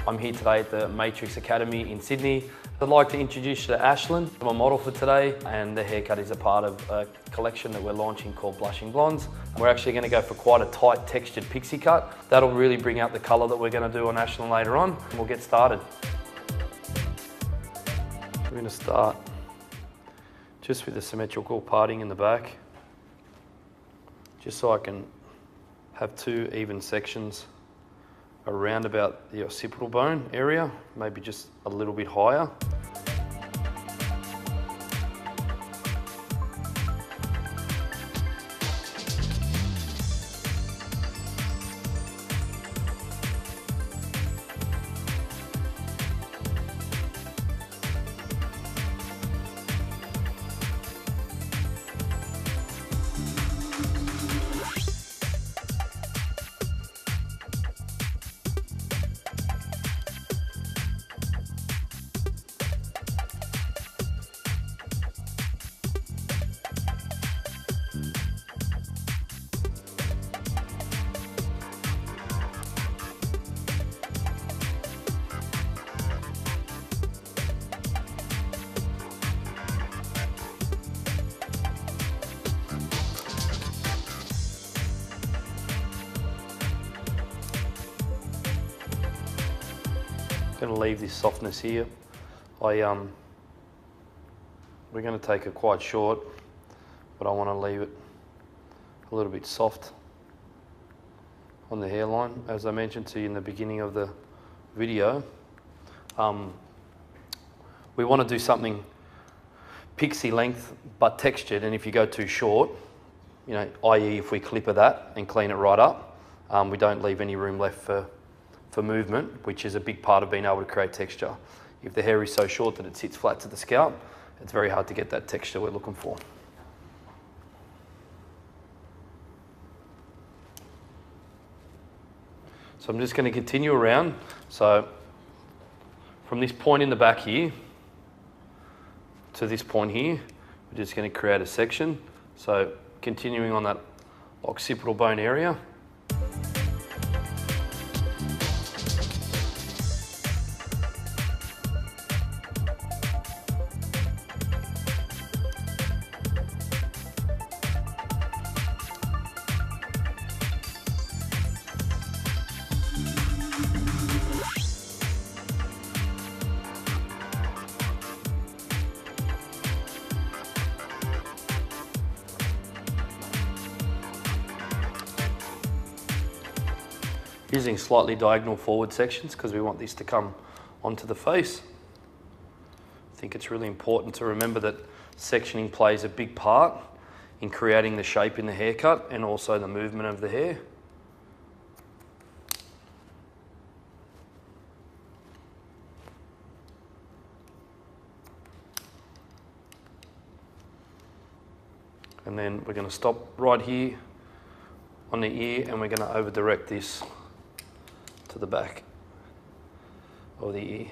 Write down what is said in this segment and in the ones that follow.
I'm here today at the Matrix Academy in Sydney. I'd like to introduce you to Ashlyn. I'm a model for today, and the haircut is a part of a collection that we're launching called Blushing Blondes. We're actually going to go for quite a tight textured pixie cut. That'll really bring out the colour that we're going to do on Ashlyn later on. We'll get started. We're going to start just with a symmetrical parting in the back, just so I can have two even sections around about the occipital bone area, maybe just a little bit higher. Going to leave this softness here. We're going to take it quite short, but I want to leave it a little bit soft on the hairline. As I mentioned to you in the beginning of the video, we want to do something pixie length but textured, and if you go too short, you know, i.e. if we clipper that and clean it right up, we don't leave any room left for movement, which is a big part of being able to create texture. If the hair is so short that it sits flat to the scalp, it's very hard to get that texture we're looking for. So I'm just going to continue around. So from this point in the back here to this point here, we're just going to create a section. So continuing on that occipital bone area. Using slightly diagonal forward sections because we want this to come onto the face. I think it's really important to remember that sectioning plays a big part in creating the shape in the haircut and also the movement of the hair. And then we're going to stop right here on the ear, and we're going to over direct this to the back of the ear.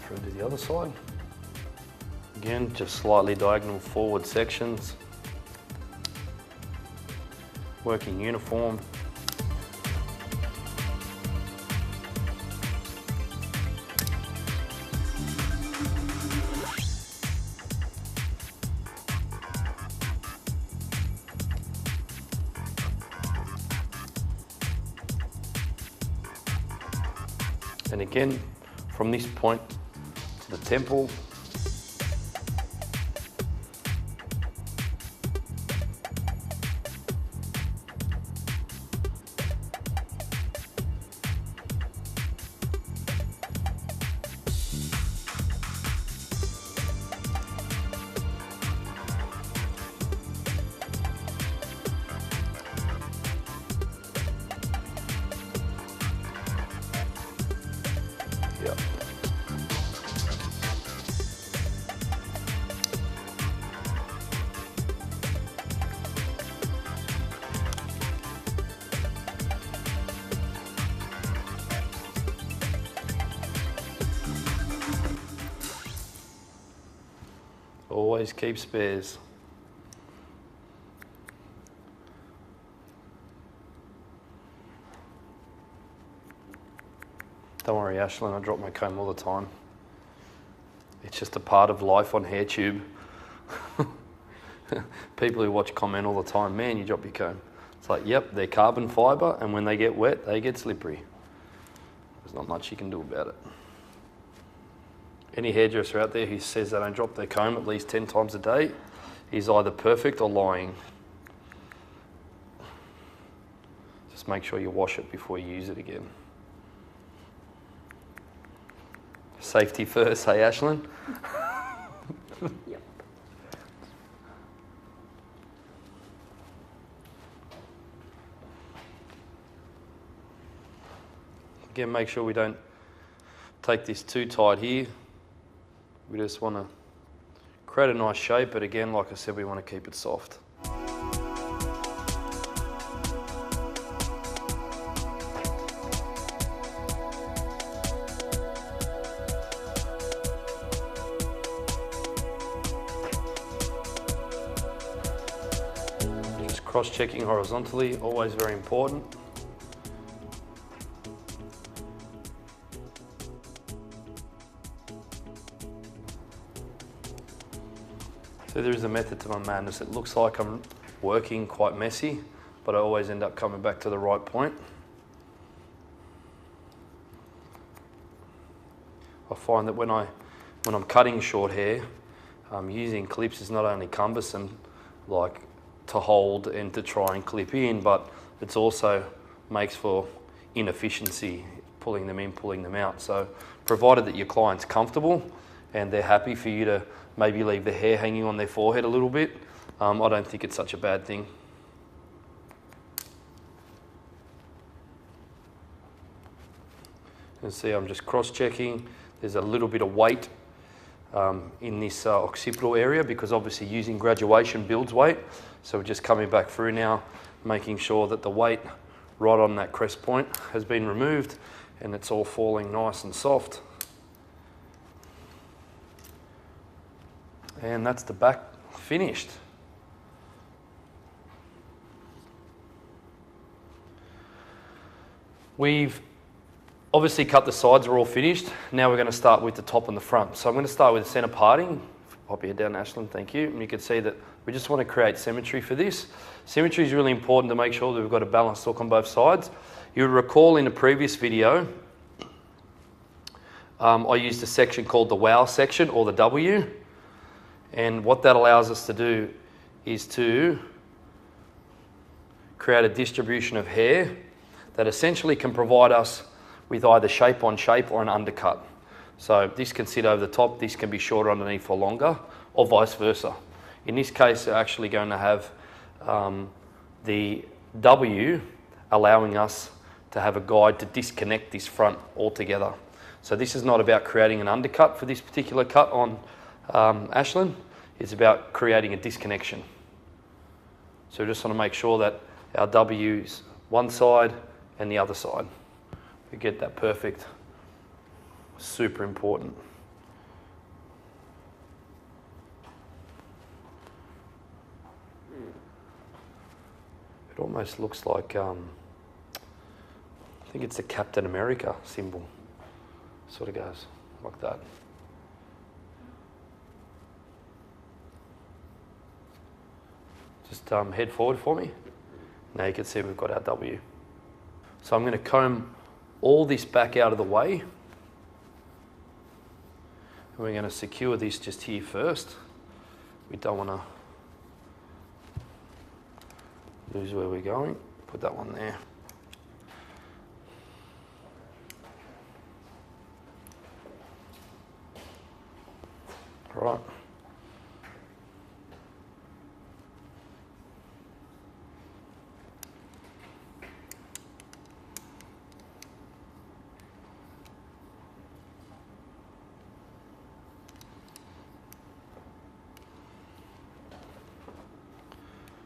Through to the other side. Again, just slightly diagonal forward sections. Working uniform. And again, from this point to the temple, Always keep spares. Don't worry, Ashlyn, I drop my comb all the time. It's just a part of life on HairTube. People who watch comment all the time, man, you drop your comb. It's like, yep, they're carbon fibre, and when they get wet, they get slippery. There's not much you can do about it. Any hairdresser out there who says they don't drop their comb at least 10 times a day is either perfect or lying. Just make sure you wash it before you use it again. Safety first, hey Ashlyn? Yep. Again, make sure we don't take this too tight here. We just want to create a nice shape, but again, like I said, we want to keep it soft. Just cross-checking horizontally, always very important. So there is a method to my madness. It looks like I'm working quite messy, but I always end up coming back to the right point. I find that when I'm cutting short hair, using clips is not only cumbersome, like to hold and to try and clip in, but it's also makes for inefficiency, pulling them in, pulling them out. So provided that your client's comfortable and they're happy for you to maybe leave the hair hanging on their forehead a little bit, I don't think it's such a bad thing. You can see I'm just cross-checking. There's a little bit of weight in this occipital area because obviously using graduation builds weight. So we're just coming back through now, making sure that the weight right on that crest point has been removed and it's all falling nice and soft. And that's the back finished. We've obviously cut the sides, are all finished. Now we're going to start with the top and the front. So I'm going to start with the center parting. Pop your head down, Ashlyn, thank you. And you can see that we just want to create symmetry for this. Symmetry is really important to make sure that we've got a balanced look on both sides. You'll recall in a previous video, I used a section called the wow section, or the W. And what that allows us to do is to create a distribution of hair that essentially can provide us with either shape on shape or an undercut. So this can sit over the top, this can be shorter underneath or longer, or vice versa. In this case, we're actually going to have the W allowing us to have a guide to disconnect this front altogether. So this is not about creating an undercut for this particular cut on Ashlyn. It's about creating a disconnection. So we just want to make sure that our W is one side and the other side. We get that perfect. Super important. It almost looks like, I think it's the Captain America symbol. Sort of goes like that. Just head forward for me. Now you can see we've got our W. So I'm going to comb all this back out of the way. And we're going to secure this just here first. We don't want to lose where we're going. Put that one there. All right.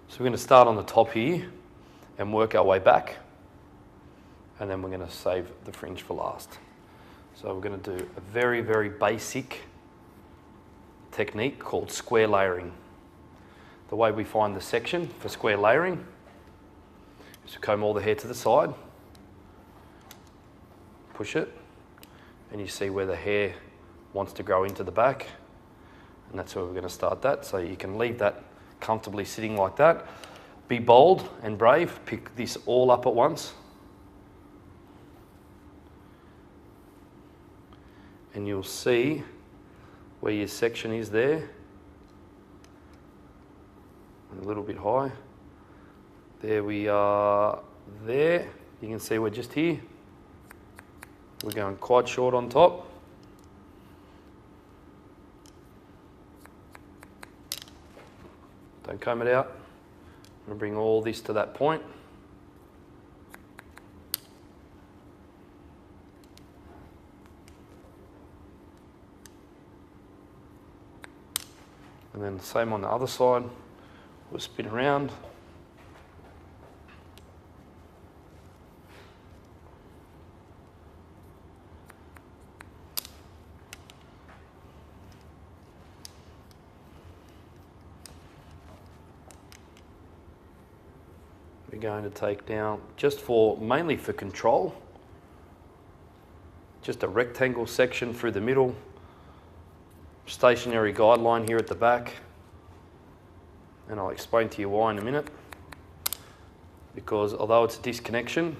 So we're going to start on the top here and work our way back, and then we're going to save the fringe for last. So we're going to do a very, very basic technique called square layering. The way we find the section for square layering is to comb all the hair to the side, push it, and you see where the hair wants to grow into the back, and that's where we're going to start that. So you can leave that comfortably sitting like that. Be bold and brave, pick this all up at once, and you'll see where your section is there, a little bit high. There we are there. You can see we're just here. We're going quite short on top. Don't comb it out. I'm going to bring all this to that point. And then the same on the other side. We'll spin around. We're going to take down, mainly for control, just a rectangle section through the middle, stationary guideline here at the back, and I'll explain to you why in a minute. Because although it's a disconnection,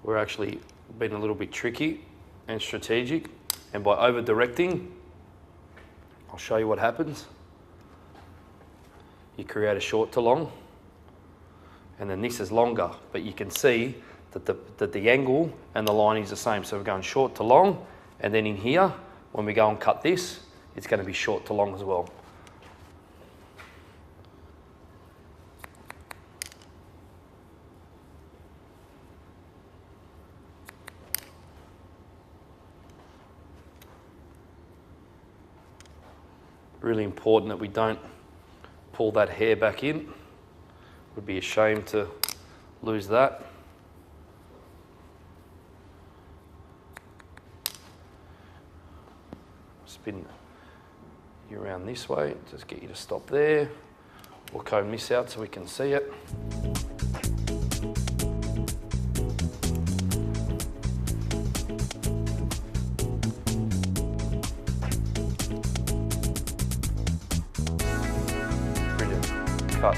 we're actually being a little bit tricky and strategic, and by over directing, I'll show you what happens. You create a short to long, and then this is longer, but you can see that the angle and the line is the same. So we're going short to long, and then in here, when we go and cut this, it's going to be short to long as well. Really important that we don't pull that hair back in. Would be a shame to lose that. Spin you around this way, just get you to stop there. We'll comb this out so we can see it. Cut.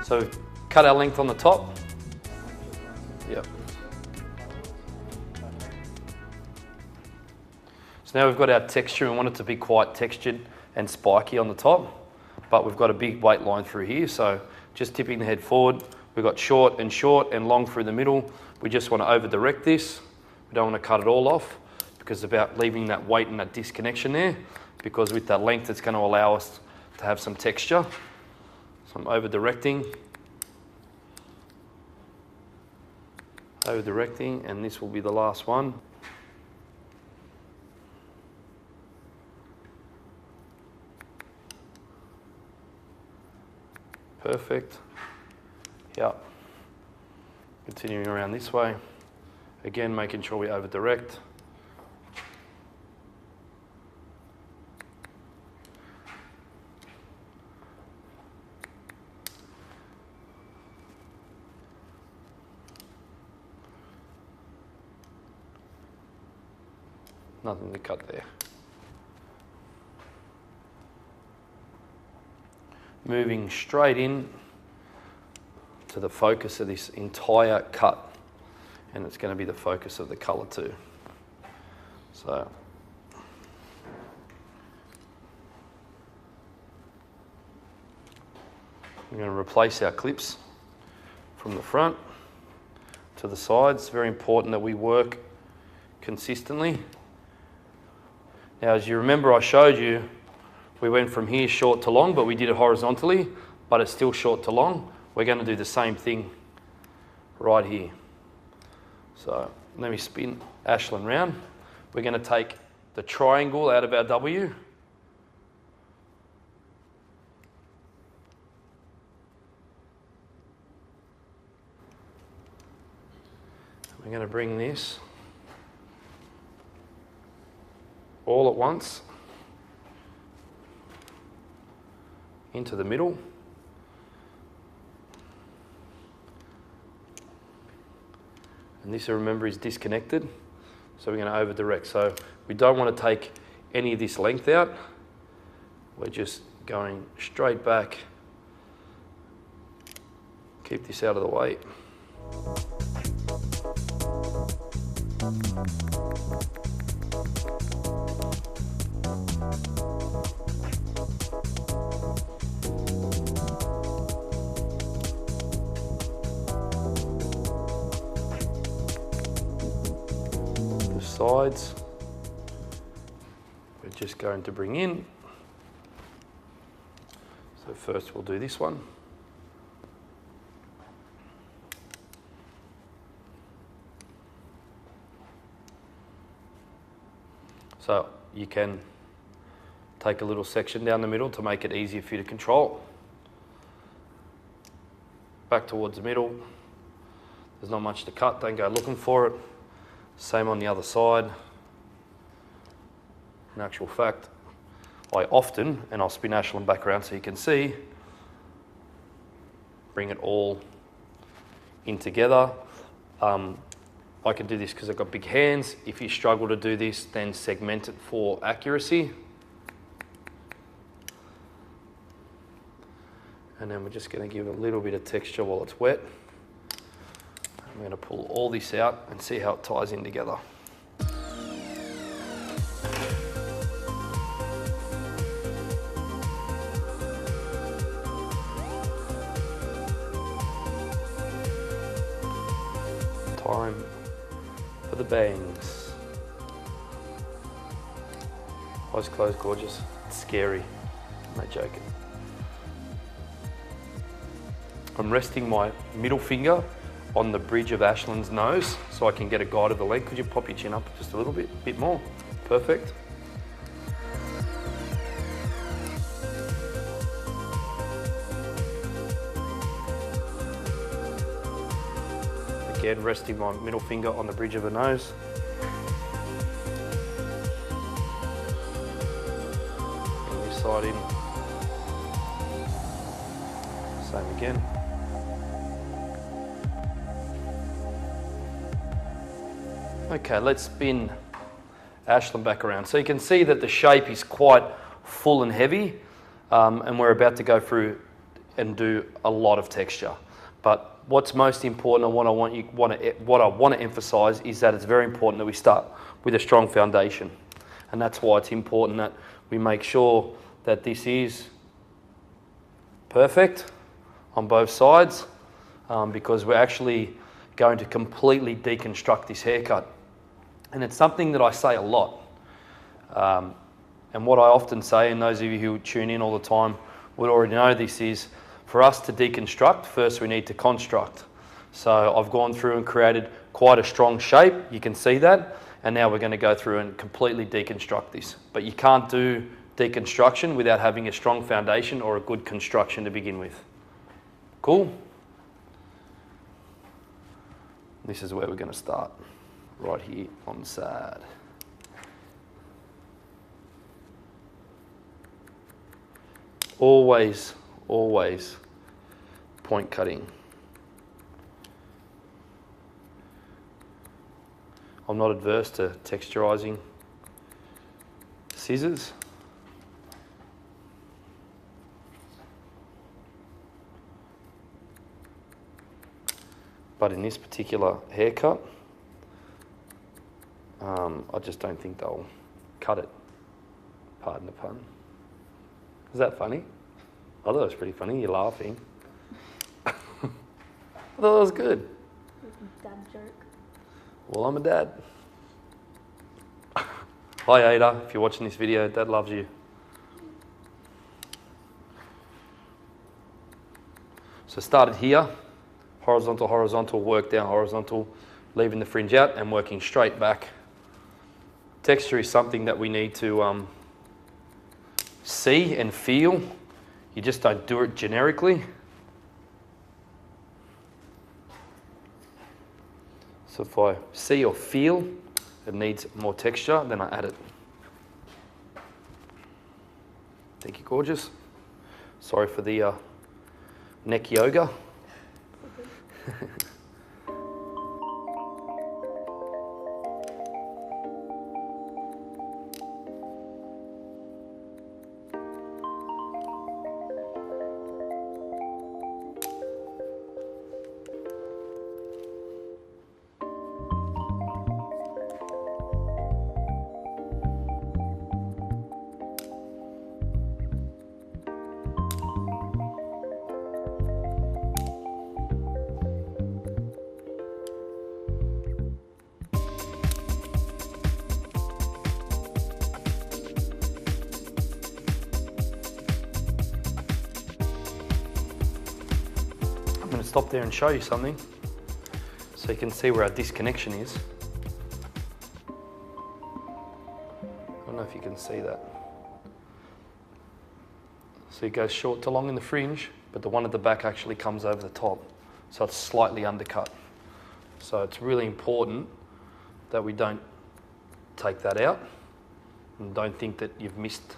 So cut our length on the top. Yep. So now we've got our texture. We want it to be quite textured and spiky on the top, but we've got a big weight line through here. So just tipping the head forward. We've got short and long through the middle. We just want to over direct this. We don't want to cut it all off because it's about leaving that weight and that disconnection there, because with that length it's going to allow us to have some texture. So I'm over directing, and this will be the last one. Perfect. Yep. Continuing around this way. Again, making sure we over direct. Nothing to cut there. Moving straight in to the focus of this entire cut, and it's going to be the focus of the colour too. So we're going to replace our clips from the front to the sides. Very important that we work consistently. Now, as you remember, I showed you we went from here short to long, but we did it horizontally, but it's still short to long. We're going to do the same thing right here. So let me spin Ashland round. We're going to take the triangle out of our W. I'm going to bring this all at once into the middle. And this, remember, is disconnected, so we're going to over direct. So we don't want to take any of this length out. We're just going straight back. Keep this out of the way. The sides, we're just going to bring in. So first we'll do this one. So you can take a little section down the middle to make it easier for you to control. Back towards the middle. There's not much to cut, don't go looking for it. Same on the other side. In actual fact, I often, and I'll spin Ashland back around so you can see, bring it all in together. I can do this because I've got big hands. If you struggle to do this, then segment it for accuracy. And then we're just going to give it a little bit of texture while it's wet. I'm going to pull all this out and see how it ties in together. Time for the bangs. Eyes closed, gorgeous. It's scary. I'm not joking. I'm resting my middle finger on the bridge of Ashland's nose so I can get a guide of the leg. Could you pop your chin up just a little bit more? Perfect. Again, resting my middle finger on the bridge of the nose. Bring this side in. Same again. Okay, let's spin Ashland back around. So you can see that the shape is quite full and heavy, and we're about to go through and do a lot of texture. But what's most important and what I want to emphasize is that it's very important that we start with a strong foundation. And that's why it's important that we make sure that this is perfect on both sides, because we're actually going to completely deconstruct this haircut. And it's something that I say a lot. And what I often say, and those of you who tune in all the time would already know this, is for us to deconstruct, first we need to construct. So I've gone through and created quite a strong shape, you can see that, and now we're going to go through and completely deconstruct this. But you can't do deconstruction without having a strong foundation or a good construction to begin with. Cool? This is where we're going to start, right here on the side. Always point cutting. I'm not adverse to texturizing scissors. But in this particular haircut, I just don't think they'll cut it. Pardon the pun. Is that funny? I thought it was pretty funny. You're laughing. I thought that was good. Dad joke. Well, I'm a dad. Hi Ada, if you're watching this video, Dad loves you. So started here, horizontal, work down horizontal, leaving the fringe out and working straight back. Texture is something that we need to see and feel. You just don't do it generically. So if I see or feel it needs more texture, then I add it. Thank you, gorgeous. Sorry for the neck yoga. I'm going to stop there and show you something so you can see where our disconnection is. I don't know if you can see that. So it goes short to long in the fringe, but the one at the back actually comes over the top. So it's slightly undercut. So it's really important that we don't take that out and don't think that you've missed.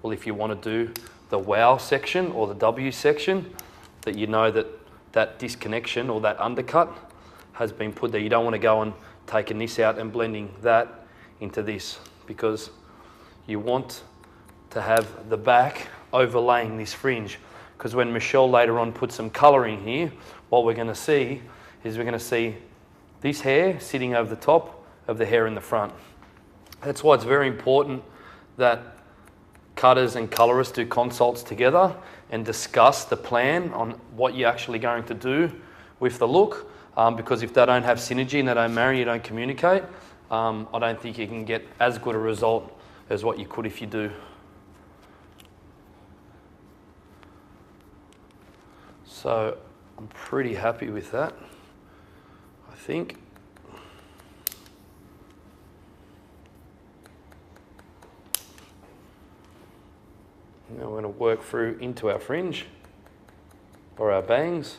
Well, if you want to do the wow section or the W section, that you know that that disconnection or that undercut has been put there. You don't want to go and taking this out and blending that into this, because you want to have the back overlaying this fringe, because when Michelle later on puts some colour in here, what we're going to see is we're going to see this hair sitting over the top of the hair in the front. That's why it's very important that cutters and colorists do consults together and discuss the plan on what you're actually going to do with the look, because if they don't have synergy and they don't marry, you don't communicate, I don't think you can get as good a result as what you could if you do. So I'm pretty happy with that, I think. Now we're going to work through into our fringe or our bangs,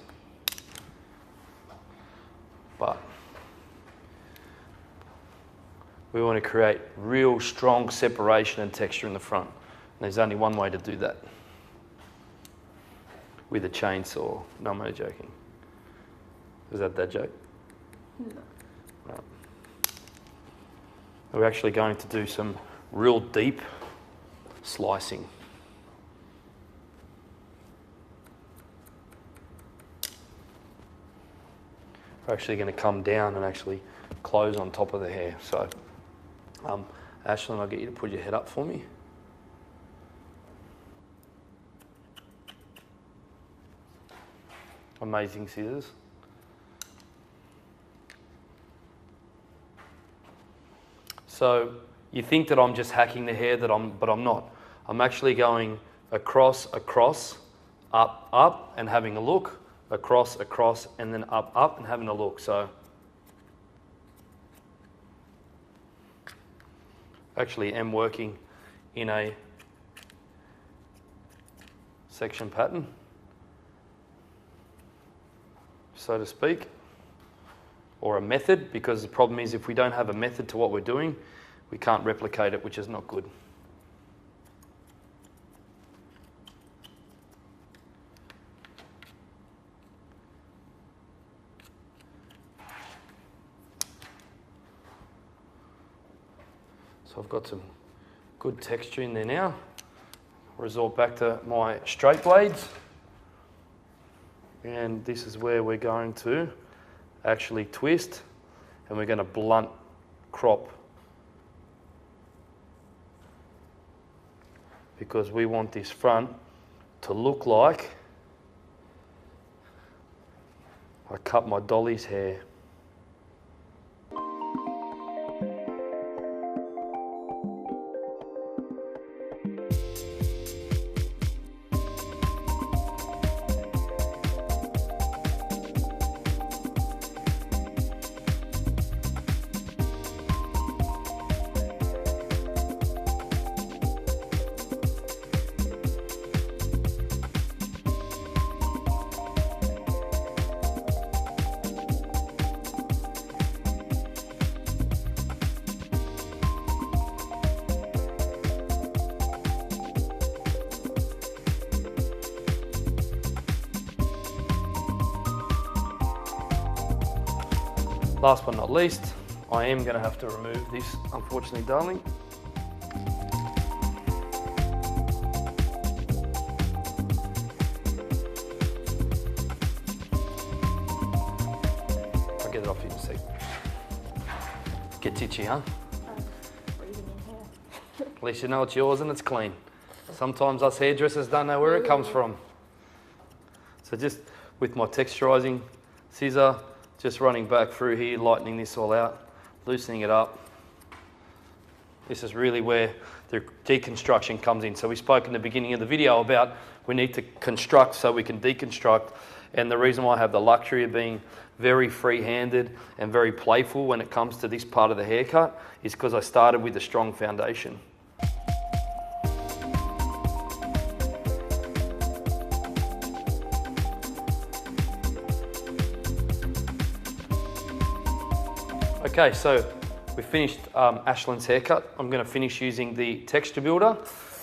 but we want to create real strong separation and texture in the front. And there's only one way to do that, with a chainsaw. No, I'm only joking. Is that joke? No. Right. We're actually going to do some real deep slicing. We're actually going to come down and actually close on top of the hair. So, Ashlyn, I'll get you to put your head up for me. Amazing scissors. So you think that I'm just hacking the hair, but I'm not. I'm actually going across, up, and having a look. Across, and then up, and having a look. So actually am working in a section pattern, so to speak, or a method, because the problem is if we don't have a method to what we're doing, we can't replicate it, which is not good. So I've got some good texture in there now. Resort back to my straight blades. And this is where we're going to actually twist, and we're going to blunt crop, because we want this front to look like I cut my dolly's hair. Last but not least, I am going to have to remove this, unfortunately, darling. I'll get it off you in a sec. Gets itchy, huh? Breathing in here. At least you know it's yours and it's clean. Sometimes us hairdressers don't know where it comes from. So just with my texturizing scissor, just running back through here, lightening this all out, loosening it up. This is really where the deconstruction comes in. So we spoke in the beginning of the video about we need to construct so we can deconstruct. And the reason why I have the luxury of being very free-handed and very playful when it comes to this part of the haircut is because I started with a strong foundation. Okay, so we finished Ashland's haircut. I'm going to finish using the texture builder.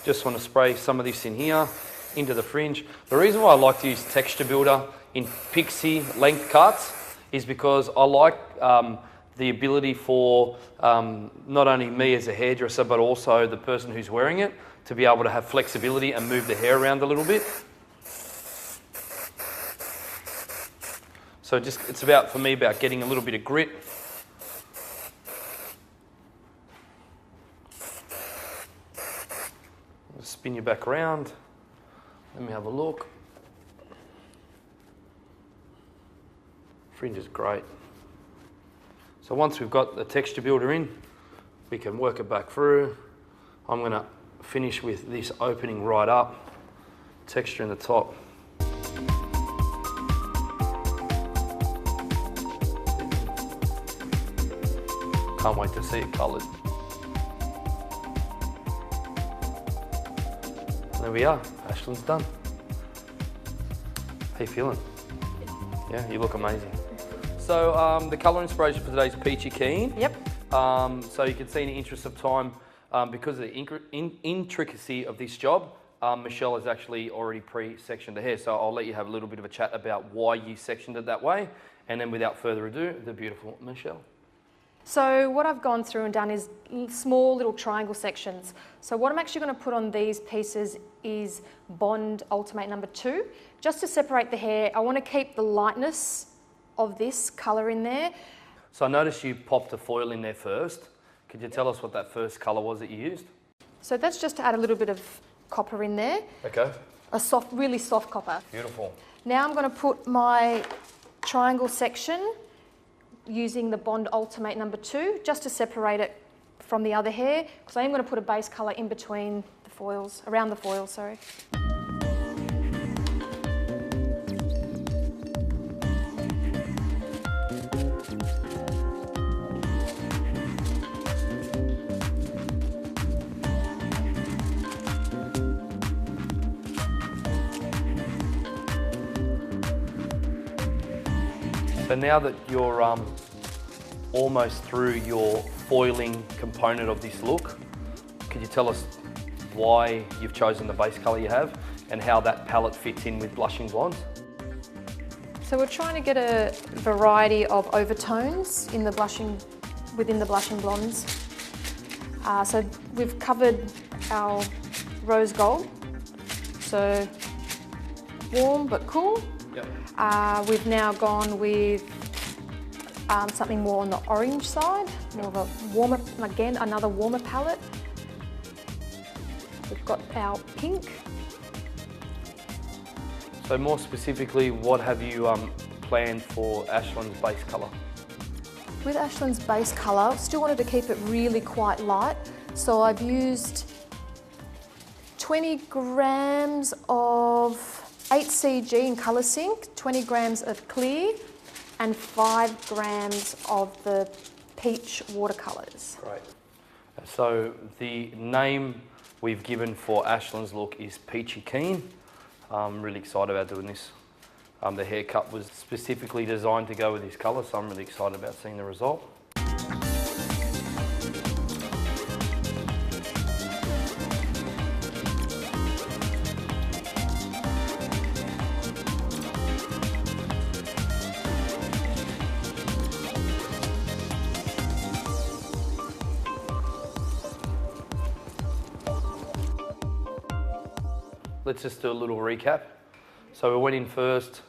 Just want to spray some of this in here, into the fringe. The reason why I like to use texture builder in pixie length cuts is because I like the ability for not only me as a hairdresser, but also the person who's wearing it to be able to have flexibility and move the hair around a little bit. So just, it's about, for me, about getting a little bit of grit. Spin you back around. Let me have a look. Fringe is great. So once we've got the texture builder in, we can work it back through. I'm going to finish with this opening right up, texture in the top. Can't wait to see it coloured. There we are, Ashland's done. How you feeling? Yeah, you look amazing. So the colour inspiration for today is Peachy Keen. Yep. So you can see in the interest of time, because of the intricacy of this job, Michelle has actually already pre-sectioned the hair. So I'll let you have a little bit of a chat about why you sectioned it that way. And then without further ado, the beautiful Michelle. So what I've gone through and done is small little triangle sections. So what I'm actually going to put on these pieces is Bond Ultim8 number 2. Just to separate the hair, I want to keep the lightness of this colour in there. So I noticed you popped a foil in there first. Could you tell us what that first colour was that you used? So that's just to add a little bit of copper in there. Okay. A soft, really soft copper. Beautiful. Now I'm going to put my triangle section using the Bond Ultim8 number 2, just to separate it from the other hair, because I am going to put a base colour in between the foils, around the foils, sorry. So now that you're almost through your foiling component of this look, could you tell us why you've chosen the base colour you have and how that palette fits in with blushing blondes? So we're trying to get a variety of overtones in the blushing, within the blushing blondes. So we've covered our rose gold, so warm but cool. Yep. We've now gone with something more on the orange side, more of a warmer, again, another warmer palette. We've got our pink. So more specifically, what have you planned for Ashland's base colour? With Ashland's base colour, still wanted to keep it really quite light, so I've used 20 grams of 8CG in Colour Sync, 20 grams of clear, and 5 grams of the peach watercolours. Great. So the name we've given for Ashland's look is Peachy Keen. I'm really excited about doing this. The haircut was specifically designed to go with this colour, so I'm really excited about seeing the result. let's just do a little recap. So we went in first,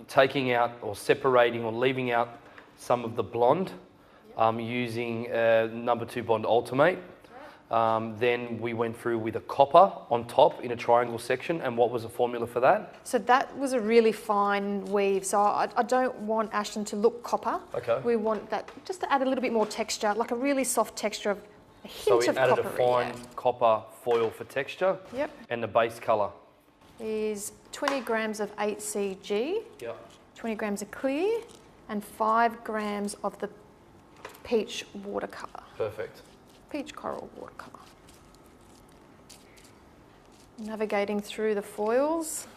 taking out or separating or leaving out some of the blonde, using number 2 Bond Ultim8. Then we went through with a copper on top in a triangle section, and what was the formula for that? So that was a really fine weave. So I don't want Ashland to look copper. Okay. We want that just to add a little bit more texture, like a really soft texture of a hint So we of added a coppery, fine yeah. copper foil for texture. Yep. And the base colour. Is 20 grams of 8CG, Yep. 20 grams of clear, and 5 grams of the peach watercolour. Perfect. Peach coral watercolour. Navigating through the foils.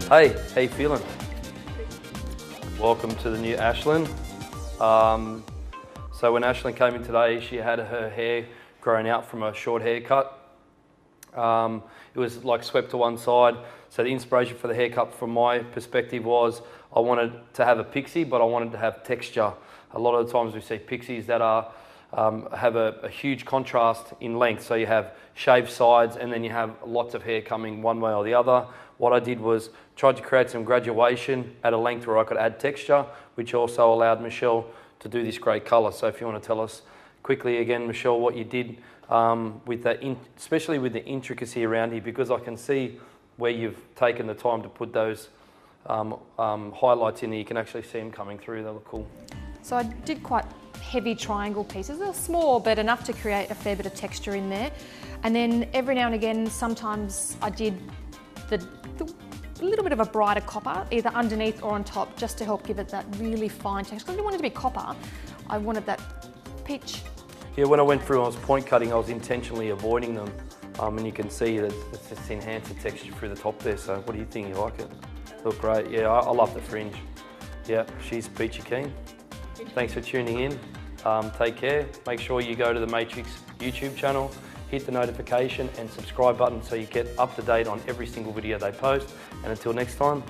Hey, how you feeling? Welcome to the new Ashland. So when Ashland came in today, she had her hair grown out from a short haircut. It was like swept to one side. So the inspiration for the haircut from my perspective was I wanted to have a pixie, but I wanted to have texture. A lot of the times we see pixies that are have a huge contrast in length. So you have shaved sides and then you have lots of hair coming one way or the other. What I did was tried to create some graduation at a length where I could add texture, which also allowed Michelle to do this great colour. So if you want to tell us quickly again, Michelle, what you did with that, especially with the intricacy around here, because I can see where you've taken the time to put those highlights in there. You can actually see them coming through. They look cool. So I did quite heavy triangle pieces. They're small, but enough to create a fair bit of texture in there. And then every now and again, sometimes I did a little bit of a brighter copper, either underneath or on top, just to help give it that really fine texture. I didn't want it to be copper. I wanted that peach. Yeah, when I went through, I was point cutting, I was intentionally avoiding them. And you can see that it's just enhanced the texture through the top there. So what do you think? You like it? Look great. Yeah, I love the Fringe. Yeah, she's Peachy keen. Thanks for tuning in. Take care. Make sure you go to the Matrix YouTube channel, hit the notification and subscribe button so you get up to date on every single video they post. And until next time,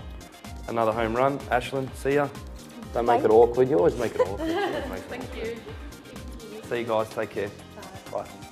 another home run. Ashland, see ya. Don't make it awkward. You always make it awkward. Thank you. See you guys. Take care. Bye.